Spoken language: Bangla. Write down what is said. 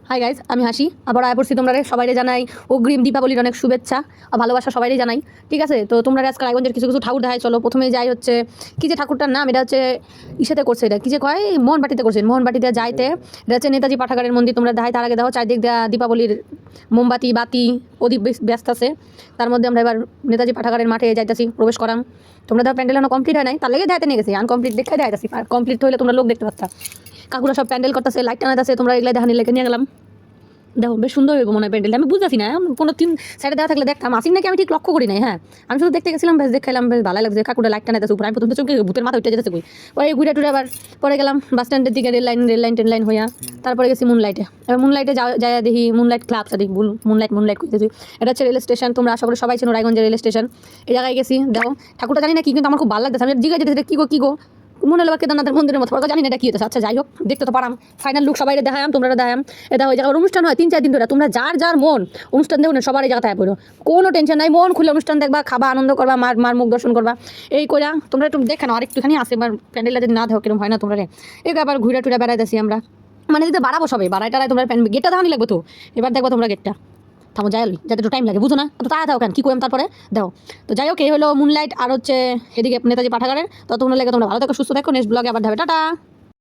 হাই গাইজ, আমি হাসি আবার আয় পড়ছি। তোমরা সবাই জানাই অগ্রিম দীপাবলির অনেক শুভেচ্ছা আর ভালোবাসা সবাই জানাই। ঠিক আছে, তো তোমরা আজকে রায়গঞ্জের কিছু কিছু ঠাকুর দেখায় চলো। প্রথমে যাই হচ্ছে কি যে ঠাকুরটার নাম, এটা হচ্ছে ইসেতে করছে, এটা কি যে কয় মোহনবাটিতে করছে। মোহনবাটিতে যাইতে এটা হচ্ছে নেতাজি পাঠাগারের মন্দির। তোমরা দেখাই তার আগে দেখো চারদিক দেওয়া দীপাবলির মোমবাতি বাতি প্রদীপ ব্যস্ত আছে। তার মধ্যে আমরা এবার নেতাজি পাঠাগারের মাঠে যাইতেছি, প্রবেশ করাম। তোমরা ধর প্যান্ডেল কমপ্লিট হয় নাই, তার লেগে দেখাতে নিয়ে গেছি। আনকমপ্লিট দেখে দেখাইতেছি, আর কমপ্লিট হলে তোমরা লোক দেখতে পাচ্ছা। কাকুরা সব প্যান্ডেল করতেছে, লাইট টানাতেছে, তোমরা এগুলো দেখানি লেগে নিয়ে গেলাম। দেখো বেশ সুন্দর হইব মনে হয় প্যান্ডেলটা, আমি বুঝতেছি না। কোনো তিন সাইডে দেওয়া থাকলে দেখতাম, আসিন নাকি আমি ঠিক লক্ষ্য করি নাই। হ্যাঁ, আমি শুধু দেখতে গেছিলাম, বেশ দেখাইলাম, বেশ ভালো লাগছে। কাকুটা লাইট টানাইতেছে উপরে, আমি প্রথম তো চমকে ভূতের মাথা উঠে যেতেছে কই। পরে ঘুরে টুরে আবার পরে গেলাম বাস স্ট্যান্ডের দিকে, রেল লাইন ট্রেন লাইন হইয়া তারপরে গেছি মুনলাইটে। এবার মুনলাইটে যাই দেখি মুনলাইট ক্লাব, সাদিক ভুল মুনলাইট করতেছি। এটা হচ্ছে রেল স্টেশন, তোমরা আশা করি সবাই ছিল রায়গঞ্জের রেল স্টেশন। এই জায়গায় গেছি, দেখো ঠাকুরটা জানি না কি, কিন্তু আমার খুব ভালো লাগতেছে। আমি জিজ্ঞাসা যেতে কি গো মনে হলো কেদারনাথের মন্দিরের মতো, জানি না এটা কি হচ্ছে। আচ্ছা যাই হোক, দেখতে তো পারাম। ফাইনাল লুক সবাই দেখায়াম, তোমরা দেখায়াম। এটা ওই জায়গায় অনুষ্ঠান হয় 3-4 দিন ধরে। তোমরা যার মন অনুষ্ঠান দেখো না, সবার এই জায়গায় পড়ো, কোনো টেনশন নাই। মন খুলে অনুষ্ঠান দেখবা, খাবা, আনন্দ করবা, মার মুখ দর্শন করবা। এই কইরা তোমরা একটু দেখে নাও, আরেকটুখানি আসে এবার প্যান্ডেলটা যদি না দেখো কিরকম হয় না তোমরা রে। এবার আবার ঘুরে টুরে বেড়াইতেছি আমরা, মানে যদি বাড়াবো সবাই বাড়াইটারাই। তোমরা গেটটা দেখানি লাগবে তো, এবার দেখবো তোমরা গেটটা। থামো যাই যাতে একটু টাইম লাগে, বুঝো না তো তাড়া দাও কেন, কী করলাম তারপরে দাও। তো যাই হোক, এই হলো মুনলাইট আর হচ্ছে এদিকে নেতাজি পাঠাগারের। তো তোমরা লেগে তোমরা ভালো থাকো, সুস্থ থাকো, নেক্সট ব্লগে আবার যাবে, টাটা।